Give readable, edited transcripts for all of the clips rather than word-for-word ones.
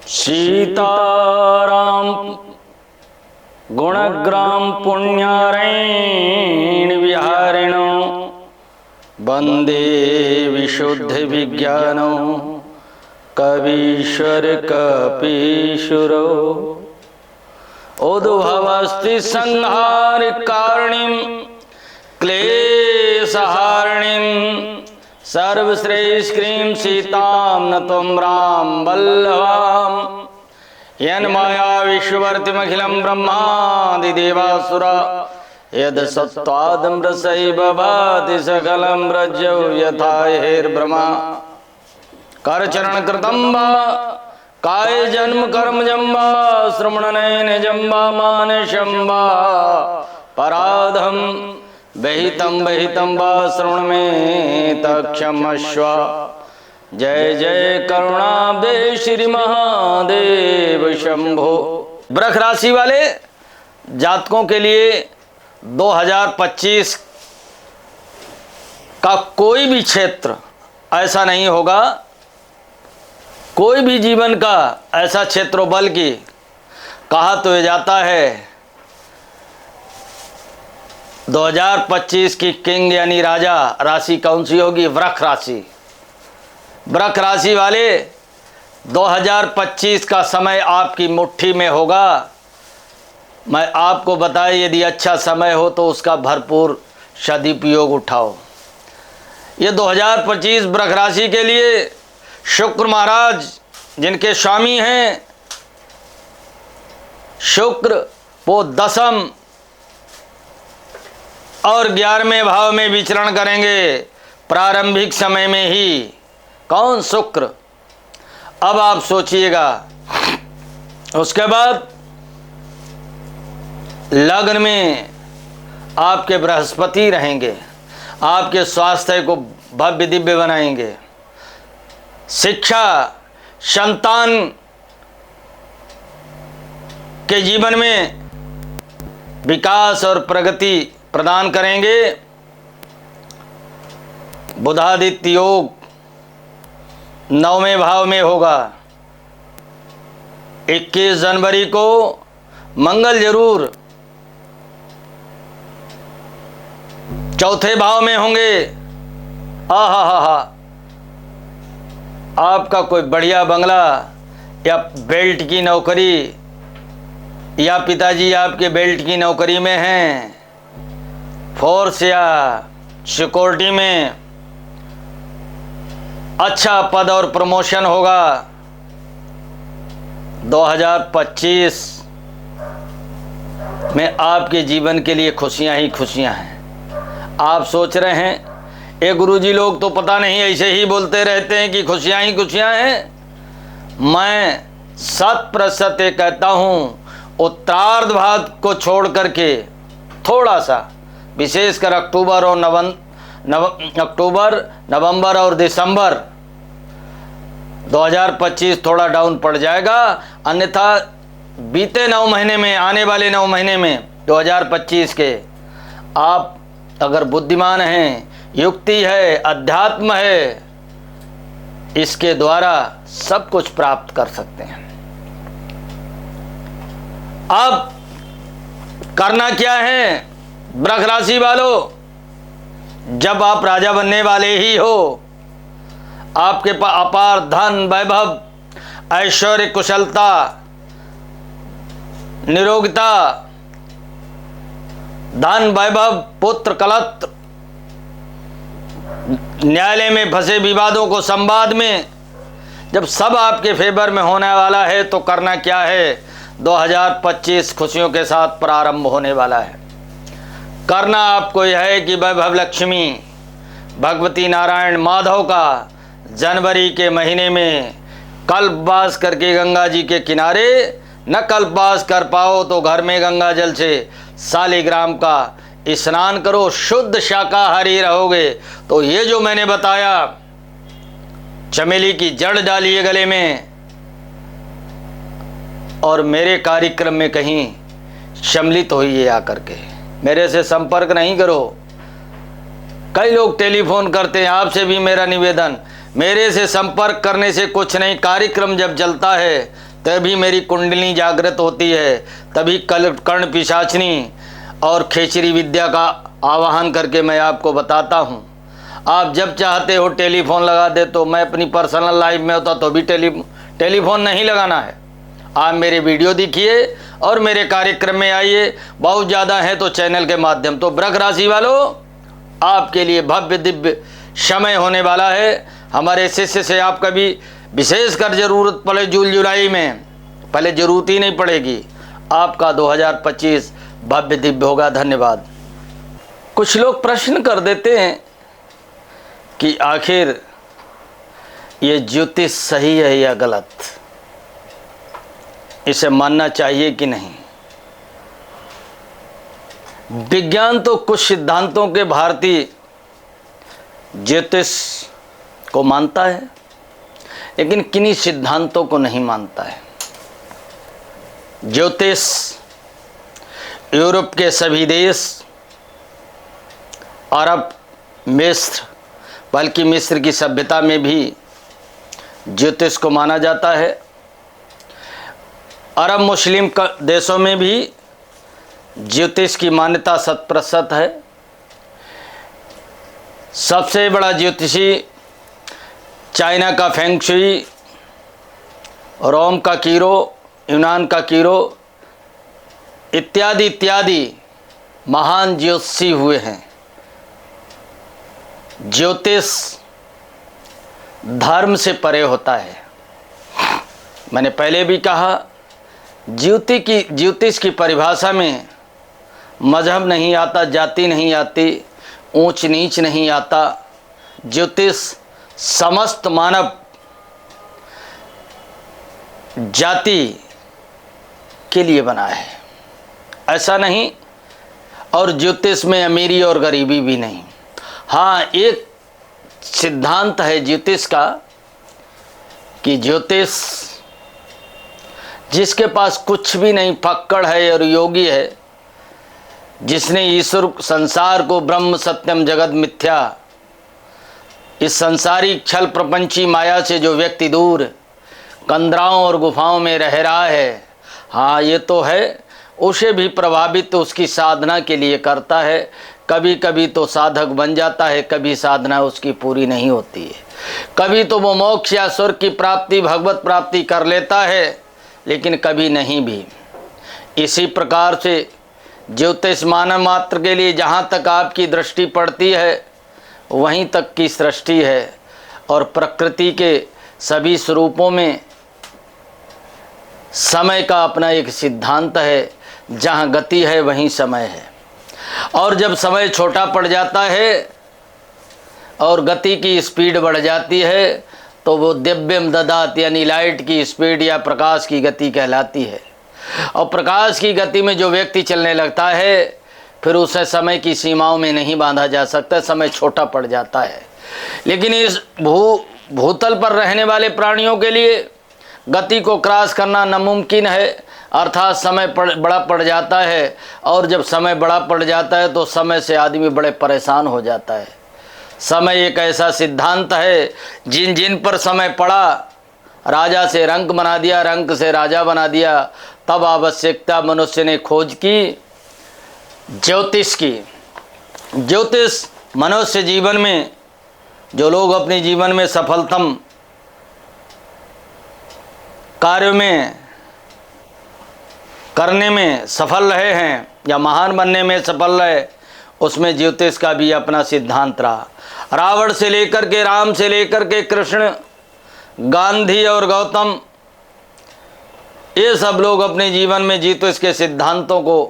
सीताराम गुणग्राम पुण्यारैण विहारिणो वंदे विशुद्ध विज्ञानो कवीश्वर कपीशुरो उद्भवस्ति संहार कारणीं क्लेशहारिणीं सर्वश्रेष्ठीं सीतां नत्वं राम वल्लभां यन्माया विश्ववर्तिमखिलं ब्रह्मादि देवासुरा यद सत्त्वादमृतैव भाति सकलं रज्जौ यथा हेर्ब्रह्मा करचरण कृतं वा काय जन्म कर्म जम्बा श्रवणनयन जम्बा मानसं वा पराधम बहितं वा श्रवण में तक्षमस्व। जय जय करुणाब्दे श्री महादेव शंभो। वृष राशि वाले जातकों के लिए 2025 का कोई भी क्षेत्र ऐसा नहीं होगा, कोई भी जीवन का ऐसा क्षेत्र, बल्कि कहा तो ये जाता है 2025 की किंग यानी राजा राशि कौन सी होगी? वृष राशि। वृष राशि वाले 2025 का समय आपकी मुट्ठी में होगा। मैं आपको बताया, यदि अच्छा समय हो तो उसका भरपूर सदुपयोग उठाओ। ये 2025 वृष राशि के लिए शुक्र महाराज, जिनके स्वामी हैं शुक्र, वो 10वें और 11वें भाव में विचरण करेंगे प्रारंभिक समय में ही। कौन? शुक्र। अब आप सोचिएगा, उसके बाद लग्न में आपके बृहस्पति रहेंगे, आपके स्वास्थ्य को भव्य दिव्य बनाएंगे। शिक्षा, संतान के जीवन में विकास और प्रगति प्रदान करेंगे। बुधादित्य योग 9वें भाव में होगा। 21 जनवरी को मंगल जरूर 4थे भाव में होंगे। आहा, आपका कोई बढ़िया बंगला या बेल्ट की नौकरी, या पिताजी आपके बेल्ट की नौकरी में हैं, फोर्स या सिक्योरिटी में अच्छा पद और प्रमोशन होगा। 2025 में आपके जीवन के लिए खुशियां ही खुशियां हैं। आप सोच रहे हैं ये गुरुजी लोग तो पता नहीं ऐसे ही बोलते रहते हैं कि खुशियां ही खुशियां हैं। मैं 100% कहता हूँ, उत्तरार्ध भाग को छोड़ करके थोड़ा सा, विशेषकर अक्टूबर, नवंबर और दिसंबर 2025 थोड़ा डाउन पड़ जाएगा। अन्यथा बीते 9 महीने में, आने वाले 9 महीने में 2025 के, आप अगर बुद्धिमान हैं, युक्ति है, अध्यात्म है, इसके द्वारा सब कुछ प्राप्त कर सकते हैं। अब करना क्या है वृष राशि वालों? जब आप राजा बनने वाले ही हो, आपके पास अपार धन, वैभव, ऐश्वर्य, कुशलता, निरोगता, धन, वैभव, पुत्र, कलत्र, न्यायालय में फंसे विवादों को संवाद में, जब सब आपके फेवर में होने वाला है तो करना क्या है? 2025 खुशियों के साथ प्रारंभ होने वाला है। करना आपको यह है कि वैभव लक्ष्मी भगवती नारायण माधव का जनवरी के महीने में कल्पवास करके गंगा जी के किनारे, न कल्पवास कर पाओ तो घर में गंगा जल से शालिग्राम का स्नान करो, शुद्ध शाकाहारी रहोगे। तो ये जो मैंने बताया, चमेली की जड़ डालिए गले में, और मेरे कार्यक्रम में कहीं सम्मिलित होइए आकर के। मेरे से संपर्क नहीं करो। कई लोग टेलीफोन करते हैं, आपसे भी मेरा निवेदन, मेरे से संपर्क करने से कुछ नहीं। कार्यक्रम जब चलता है तभी मेरी कुंडली जागृत होती है, तभी कर्ण पिशाचनी और खेचरी विद्या का आवाहन करके मैं आपको बताता हूँ। आप जब चाहते हो टेलीफोन लगा दे, तो मैं अपनी पर्सनल लाइफ में होता तो भी टेलीफोन नहीं लगाना है। आप मेरे वीडियो देखिए और मेरे कार्यक्रम में आइए, बहुत ज़्यादा है तो चैनल के माध्यम। तो वृश्चिक राशि वालों, आपके लिए भव्य दिव्य समय होने वाला है। हमारे शिष्य से आप कभी विशेषकर जरूरत पड़े जून जुलाई में, पहले जरूरत ही नहीं पड़ेगी, आपका 2025 भव्य दिव्य होगा। धन्यवाद। कुछ लोग प्रश्न कर देते हैं कि आखिर ये ज्योतिष सही है या गलत, इसे मानना चाहिए कि नहीं। विज्ञान तो कुछ सिद्धांतों के भारतीय ज्योतिष को मानता है, लेकिन किन्हीं सिद्धांतों को नहीं मानता है। ज्योतिष यूरोप के सभी देश, अरब, मिस्र, बल्कि मिस्र की सभ्यता में भी ज्योतिष को माना जाता है। अरब मुस्लिम देशों में भी ज्योतिष की मान्यता 100% है। सबसे बड़ा ज्योतिषी चाइना का फेंग शुई, रोम का कीरो, यूनान का कीरो इत्यादि इत्यादि महान ज्योतिषी हुए हैं। ज्योतिष धर्म से परे होता है। मैंने पहले भी कहा, ज्योतिष की परिभाषा में मजहब नहीं आता, जाति नहीं आती, ऊंच नीच नहीं आता। ज्योतिष समस्त मानव जाति के लिए बना है, ऐसा नहीं। और ज्योतिष में अमीरी और गरीबी भी नहीं। हाँ, एक सिद्धांत है ज्योतिष का कि ज्योतिष जिसके पास कुछ भी नहीं, फक्कड़ है और योगी है, जिसने ईश्वर संसार को ब्रह्म सत्यम जगत मिथ्या, इस संसारी छल प्रपंची माया से जो व्यक्ति दूर कंदराओं और गुफाओं में रह रहा है, हाँ ये तो है, उसे भी प्रभावित उसकी साधना के लिए करता है। कभी कभी तो साधक बन जाता है, कभी साधना उसकी पूरी नहीं होती है। कभी तो वो मोक्ष या स्वर्ग की प्राप्ति, भगवत प्राप्ति कर लेता है, लेकिन कभी नहीं भी। इसी प्रकार से ज्योतिष मानव मात्र के लिए जहाँ तक आपकी दृष्टि पड़ती है वहीं तक की सृष्टि है, और प्रकृति के सभी स्वरूपों में समय का अपना एक सिद्धांत है। जहाँ गति है वहीं समय है, और जब समय छोटा पड़ जाता है और गति की स्पीड बढ़ जाती है तो वो दिव्यम ददात यानी लाइट की स्पीड या प्रकाश की गति कहलाती है। और प्रकाश की गति में जो व्यक्ति चलने लगता है फिर उसे समय की सीमाओं में नहीं बांधा जा सकता, समय छोटा पड़ जाता है। लेकिन इस भूतल पर रहने वाले प्राणियों के लिए गति को क्रॉस करना नामुमकिन है, अर्थात समय बड़ा पड़ जाता है। और जब समय बड़ा पड़ जाता है तो समय से आदमी बड़े परेशान हो जाता है। समय एक ऐसा सिद्धांत है, जिन जिन पर समय पड़ा, राजा से रंक बना दिया, रंक से राजा बना दिया। तब आवश्यकता मनुष्य ने खोज की ज्योतिष की। ज्योतिष मनुष्य जीवन में, जो लोग अपने जीवन में सफलतम कार्य में करने में सफल रहे हैं या महान बनने में सफल रहे, उसमें ज्योतिष का भी अपना सिद्धांत रहा। रावण से लेकर के, राम से लेकर के कृष्ण, गांधी और गौतम, ये सब लोग अपने जीवन में ज्योतिष के सिद्धांतों को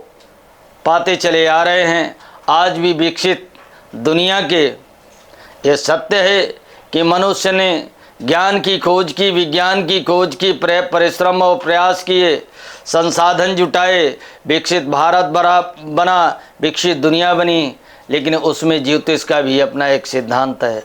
पाते चले आ रहे हैं। आज भी विकसित दुनिया के ये सत्य है कि मनुष्य ने ज्ञान की खोज की, विज्ञान की खोज की, परिश्रम और प्रयास किए, संसाधन जुटाए, विकसित भारत बना, विकसित दुनिया बनी, लेकिन उसमें ज्योतिष का भी अपना एक सिद्धांत है।